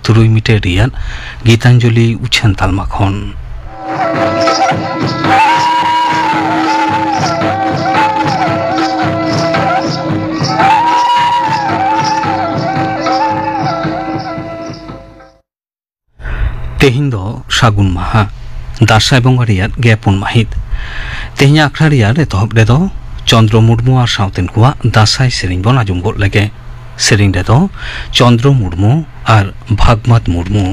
तुरुई मिटे रियान गीतांजलि उछन तालमा खन तेहिं दो सागुन माहा दासाई बंगा रियार गेपुन माहित तेहिं आखड़ा रियार एतहब रेदो चंद्र मुर्मू और साउतेन कुआ दासाई सेरिंग बन आजुम गोद लगे सेरिंग रेदो चंद्र मुर्मू और भागमत मुर्मू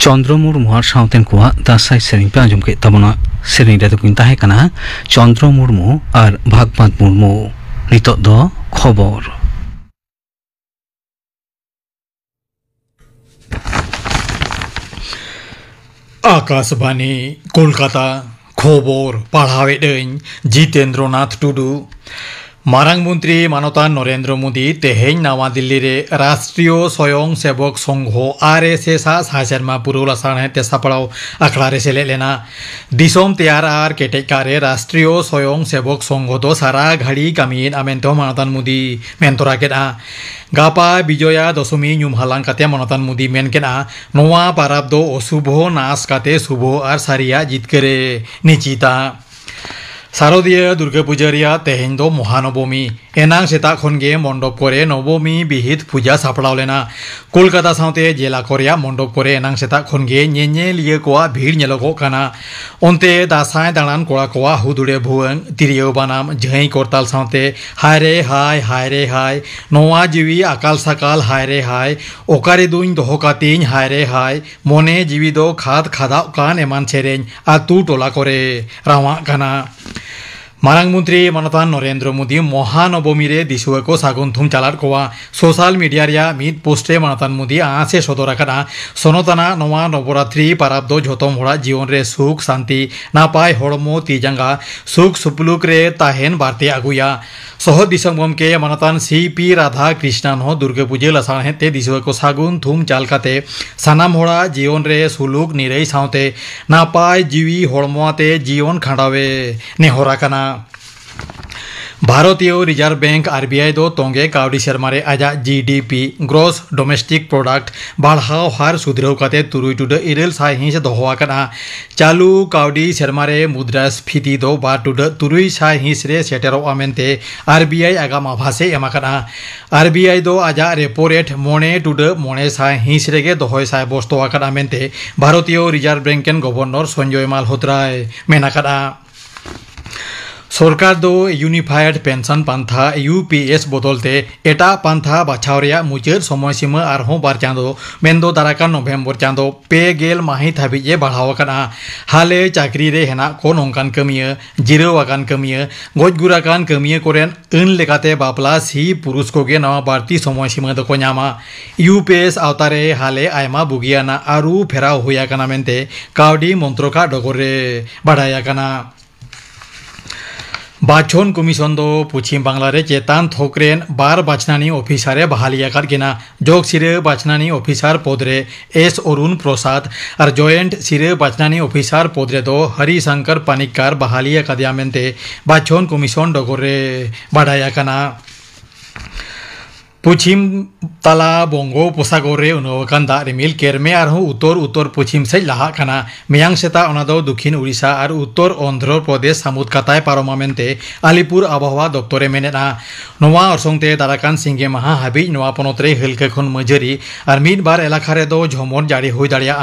चंद्र मुर्मू और साउतेन कुआ दासाई सेरिंग पे आजुम के तबना सेरिंग रे तो किन ताहे कना चंद्र मुर्मू और भागमत मुर्मू नितो दो खबर आकाशवाणी कोलकाता खबर पढ़ावे जितेंद्रनाथ टुडू मारांग मंत्री मानतान नरेंद्र मोदी तेहेñ नवा दिल्ली रे राष्ट्रीय स्वयं सेवक संघ RSS सासेरमा पुरुला साणे ते सापड़ाव अखड़ा रे सेले लेना दिसोम तैयार आर केटेकारे राष्ट्रीय स्वयं सेवक संघ दो सारा घड़ी कामीन आमेंतो मानतान मोदी मेंतोरा केना गापा विजया दशमी ᱧᱩᱢ हालां काते मानतान मोदी मेन केना नोवा पाराब दो अशुभ नाश काते शुभ आर सारिया जितकरे निचिता शारदीय दुर्गा पूजा रिया तेहेñ दो महानवमी एनांग सेता खनगे मंडप करे नवमी बिहित पूजा सापड़ाव लेना कोलकाता साउते जिला कोरिया मंडप करे एनांग सेता खनगे ñeñeliya कोआ भीड़ नेलोगो काना ओनते दासाय दानान कोड़ा कोआ हुदुड़े भुवं तिरियो बानाम झई करताल साउते हाय रे हाय नोआ जीवी अकाल सकाल हाय रे हाय ओकारे दुñ दोहो कातिñ हाय रे हाय मने जीवी दो खाद खादाव कान एमान सेरेñ आतु टोला करे रावा काना मारांग मंत्री मानतान नरेंद्र मोदी महानवमी रे दिसुआ को सागुन थुम चालार कोआ सोशल मीडिया रिया मिद पोस्टे मानतान मोदी आसे सदराकाना सनतना नवा नवरात्रि पाराब दो झोतम होड़ा जीवन रे सुख शांति नापाय हड़मो तीजांगा सुख सुपलुक रे ताहेन बारते आगुया सह दिसम गमके मानतान CP राधा कृष्णन हो दुर्गा पूजा लसाण हेते दिसुआ को सागुन थुम चाल काते सानाम होड़ा जीवन रे सुलुक निरई साउते नापाय जीवी हड़मोते जीवन खांडावे नेहरा काना भारतीय रिजर्व बैंक RBI दो तोंगे कावडी शर्मारे आजा GDP ग्रोस डोमेस्टिक प्रोडक्ट बढ़ाव हार सुधराव काते तुरुई टुडा इरेल साय हिंस दोहवा काना चालू कावडी शर्मारे मुद्रास्फीति दो बा टुडा तुरुई साय हिंस रे सेटेरो आमेनते RBI आगाम आभासे एमा काना RBI दो आजा रेपो रेट मोने टुडा मोने साय हिंस रेगे दोहय साय बस्तवा काना आमेनते भारतीय रिजर्व बैंकेन गवर्नर संजय मालहोत्राय मेना काना सरकार दो यूनिफाइड पेंशन पांथा UPS बदलते एटा पांथा बाछाव रिया मुचाद समय सीमा आरहों बार चांदो मेंदो दाराकान नवेम्बर चांदो पे गेल माहित हाबिजे बढ़ाव काना हाले चाकरी रे हेना को नंकान कमिया जिराव आकान कमिया गजगुराकान कमिया कोरेन उन लेकाते बापला सी पुरुष कोगे नवा बारती समय सीमा दो को न्यामा UPS आवतारे हाले आयमा बुगियाना आरु फेराव हुया काना मेनते कावडी मंत्रोका डगरे बढ़ाया काना बाछन कमिशन दो पश्चिम बांग्ला रे चेतान थोकरेन बार बाचनानी ऑफिसारे बहालिया करगिना जोग सिरे बाचनानी ऑफिसार पदरे S अरुण प्रसाद और जॉइंट सिरे बाचनानी ऑफिसार पदरे दो हरिशंकर पानिक्कार बहालिया कदियामेंते बाछन कमिशन डगरे बढ़ाया काना पश्चिम तला बंगो पोसागरे उनोकान दा रिमिल केरमे आर उत्तर पश्चिम से लाहा काना मियांग सेता ओनादो दक्षिण उड़ीसा और उत्तर आंध्र प्रदेश सामुद काताय पारमामेंते आलिपुर आबहावा दप्तरे मेनेना नोवा अरसंगते दाराकान सिंगे माहा हाबि नोवा पनतरे हलके खन मजरी और मिद बार एलाका रे दो झमर जारी हुई दाड़िया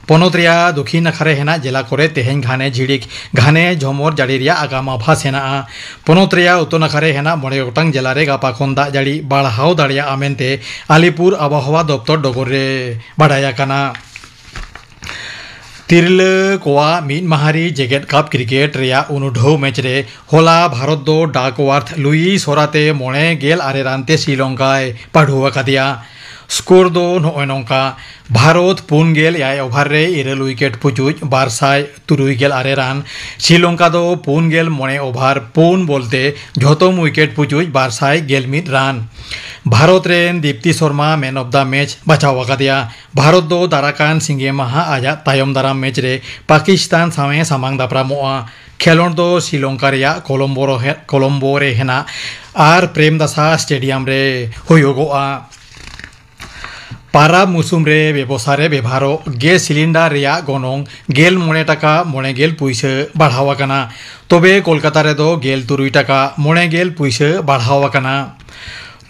पनत रिया दक्षिण नाखारे हेना जिला करे तेहेñ घाने झिड़िक घाने झमर जाड़ी रिया आगाम आभास हेना पनत रिया उत्तर नाखारे हेना 9 गोटां जिला रे गापा खन दा जाड़ी बाढ़ाव दाड़िया आमेनते आलिपुर आबहावा दप्तर डगरे बढ़ाया काना तिरल कोआ मिद माहारी जेगेट कप क्रिकेट रिया उनुढौ मैच रे होला भारत दो डाकवर्थ लुइस होराते 9 गेल आरे रानते श्रीलंकाय पाढुआ कादिया स्कोर दो नय नंका भारत 4 गेल याय ओभार रे 9 विकेट पुचुज 207 गेल आरे रान श्रीलंका दो 4 गेल 9 ओभार 4 बोलते झोतम विकेट पुचुज 200 गेल मिद रान भारत रेन Deepti Sharma man of the match बचाव आकादिया भारत दो दाराकान सिंगे माहा आजा तायम दाराम मैच रे पाकिस्तान सावे सामांग दाप्रामोआ खेलोन दो श्रीलंका रिया कोलंबो रे हेना आर प्रेमदासा स्टेडियम रे होयोगोआ पारा मुसुम रे बेबसारे बेभारो गेस सिलिंडार रिया गनों गेल 9 टाका 9 गेल पुइसे बढ़ावा काना तबे कोलकाता रे दो गेल 3 टाका 9 गेल पुइसे बढ़ावा काना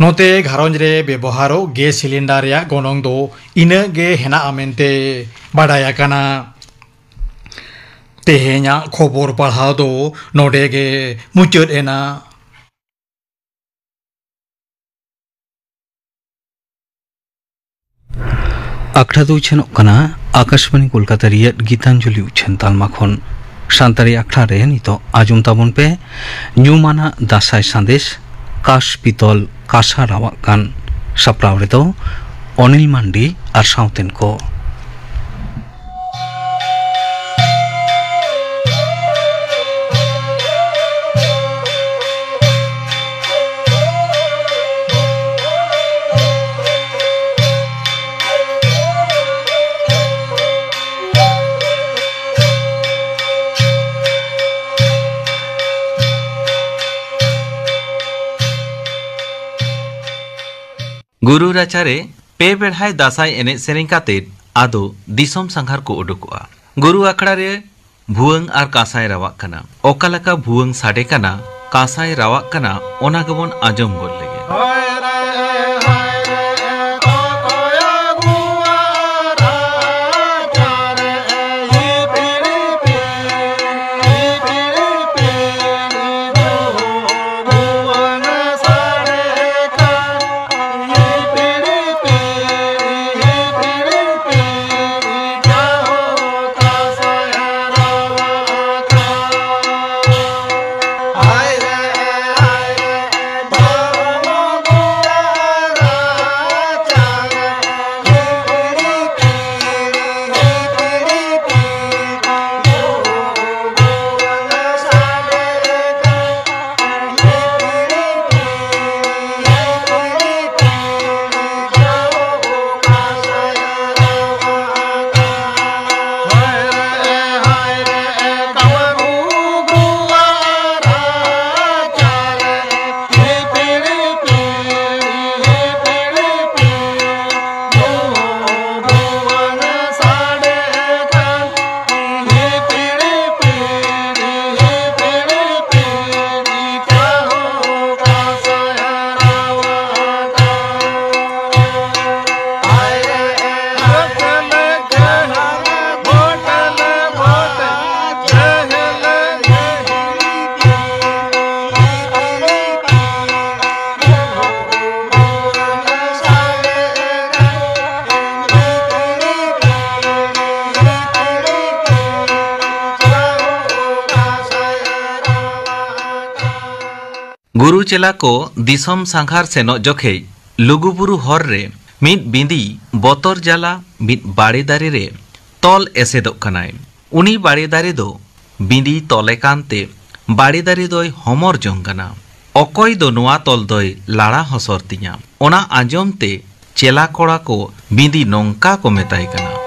नोते घारंज रे बेबहारो गेस सिलिंडार रिया गनों दो इना गे हेना आमेनते बढ़ाया काना तेहेñा खबर पढ़ाव दो नोडे गे मुचाद एना आखड़ा दो उछन कना आकाशवाणी कोलकाता रिया गीतांजलि उछन तालमा खन सान्तारी आखड़ा रे नितो आजम ताबन पे ᱧᱩᱢᱟᱱᱟ दासाय संदेश काश पितल कासा रावा कान साप्राव रे दो अनिल मांडी आर साउतेन को गुरु राचारे पे बेढ़ाई दासाई एने सेरें कातेद आदो दिसोम संघार को उडुकोआ गुरु आखड़ा रे भुवंग आर कासाय रावाक कना ओकालका भुवंग साडे कना कासाय रावाक कना ओना गबन आजम गोल लेगे गुरु चेला को दिसम सांघार सेनो जोखे लुगुबुरु हर रे मिद बिंदी बतर जाला मिद बाड़े दारे रे तल एसेदोग कनाय उनी बाड़े दारे दो बिंदी तले कानते बाड़े दारे दोय हमर जंग कना अकय दो नोआ तल दोय लाड़ा हसर तिया ओना आंजमते चेला कोड़ा को बिंदी नोंका को मेताय कना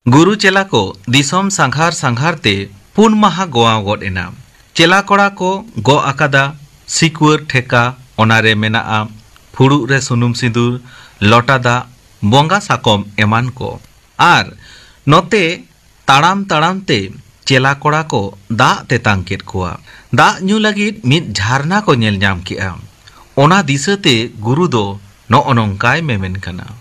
गुरु चेला को दिसम सांघार सांघारते पुन माहा गोआ गड एना चेला कोड़ा को गो आकादा सिकुर ठेका ओनारे मेना फुड़ू रे सुनुम सिंदूर लटा दा बंगा साकम एमान को आर नोते ताड़ाम ताड़ाम ते चेला कोड़ा को दा तेतांग केद कोआ दा न्यू लगिद मिद झारना को नेल नाम केआ ओना दिसते गुरु दो नो अनंकाय मेमेन कना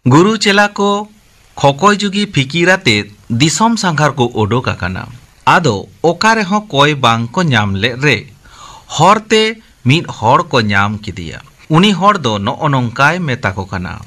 गुरु चेला को खकय जुगी फिकिराते दिसम सांघार को ओडोक आकाना आदो ओकारे हो कोई बांग को नाम ले रे हरते मिद हर को नाम किदिया उनी हर दो नो नंकाय मेता को काना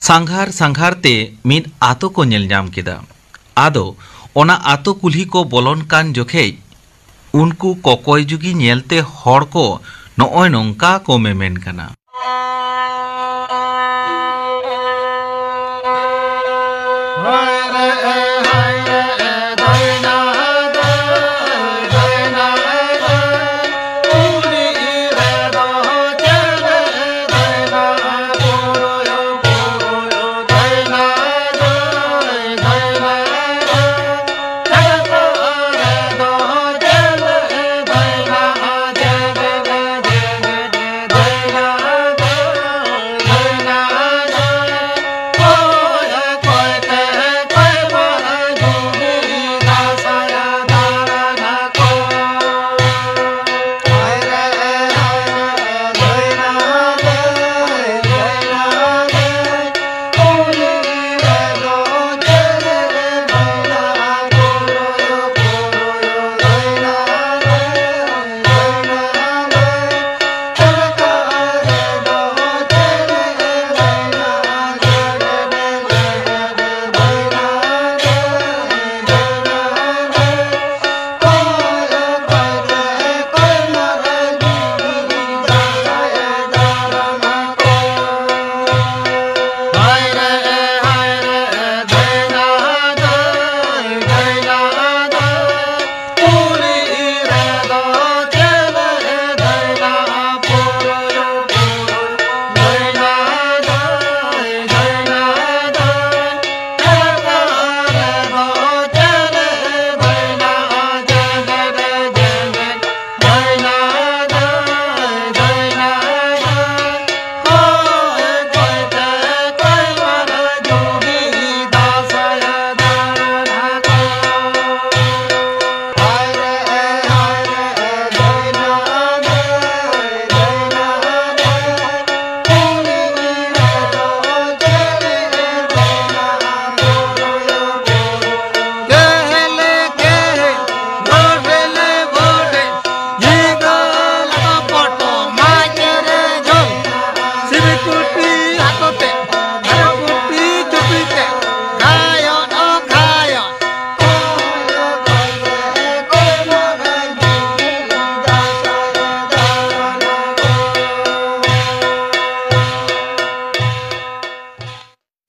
सांघार सांघार ते मिद आतो को नेल नाम केदा आदो ओना आतो कुल्ही को बोलन कान जोखे उनको कोकोय जुगी नेलते हर को नोय नंका को मेमेन काना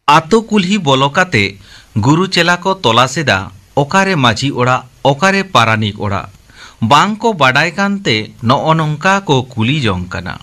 आतो कुल्ही बोलोकाते गुरु चेला को तलासेदा ओकारे माझी ओड़ा ओकारे पारानिक ओड़ा बांग को बाडाय कानते नौ नंका को कुली जोंग कना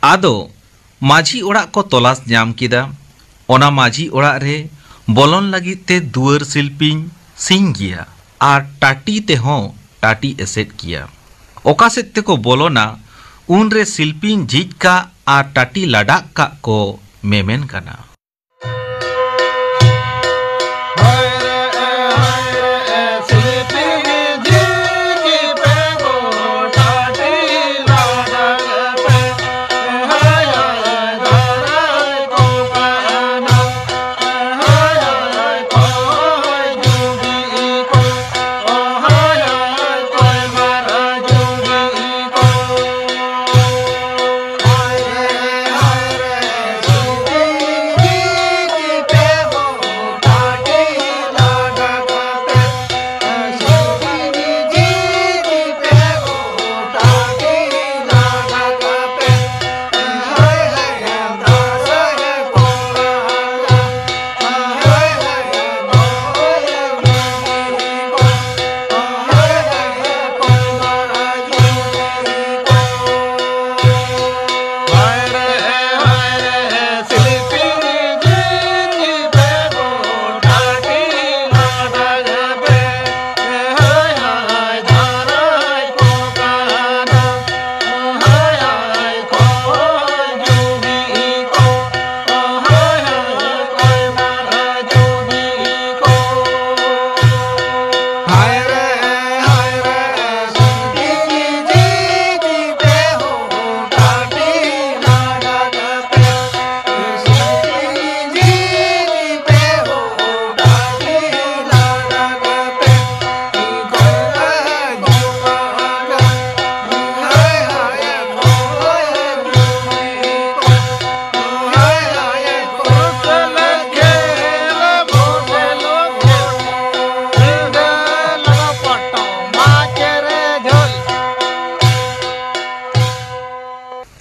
आदो माझी ओड़ा को तलाश नाम किदा ओना माझी ओड़ा रे बोलन लगित ते दुआर शिल्पीन सिंह गिया आर टाटी ते हों टाटी एसेट किया ओका सेते को बोलोना उन रे शिल्पीन झीज का आर टाटी लडाक का को मेमेन कना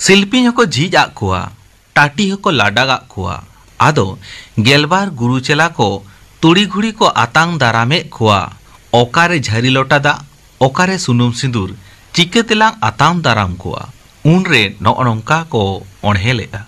शिल्पी हको झीज आग कुआ टाटी हको लाडाग आग कुआ आदो गेलबार गुरु चेला को तुड़ी घुड़ी को आतांग दारामे कुआ ओकारे झरी लोटा दा ओकारे सुनुम सिंदूर चिके तेलांग आतांग दाराम कुआ उनरे नौका को ओढ़ेलेगा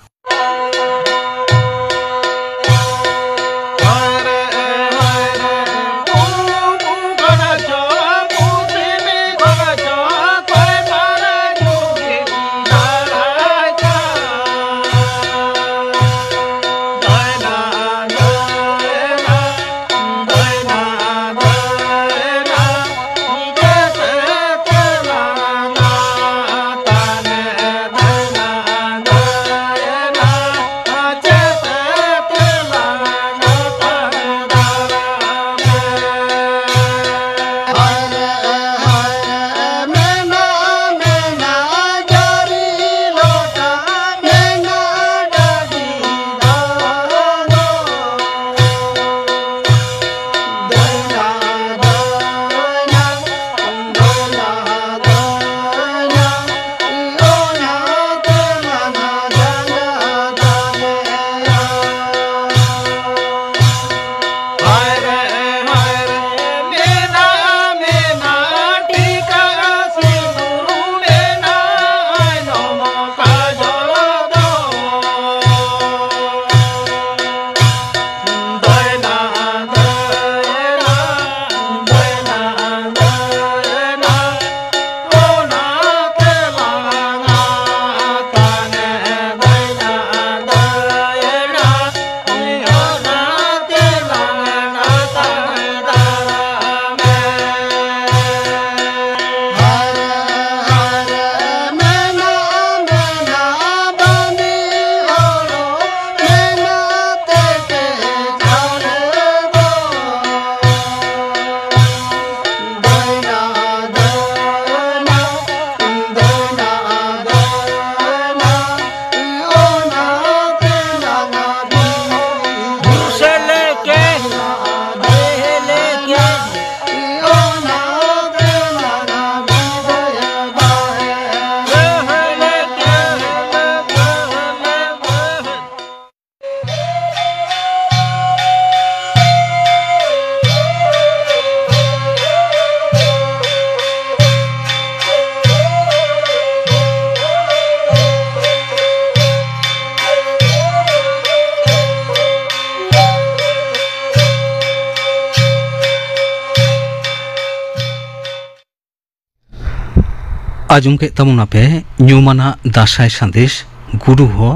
ajum ke tamuna pe nyumana dasai sandesh guru ho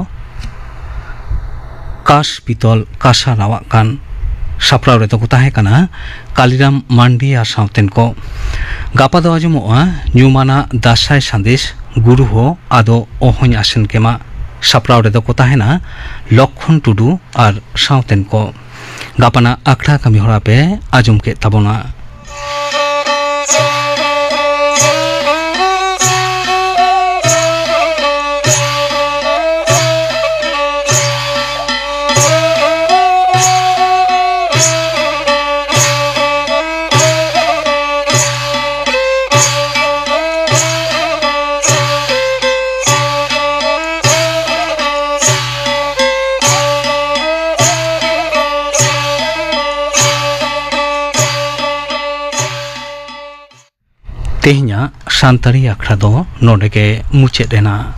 kas pitol kasa lawa kan saprau re to ko tahe kana Kaliram Mandi ar sauten ko gapa do ajumoa nyumana dasai sandesh guru ho ado ohonya asen kema saprau re to ko tahe na Lokhon Tudu ar sauten ko gapana akhra kami hora pe ajum ke tabona tehnya santari akhra do node ke muchet ena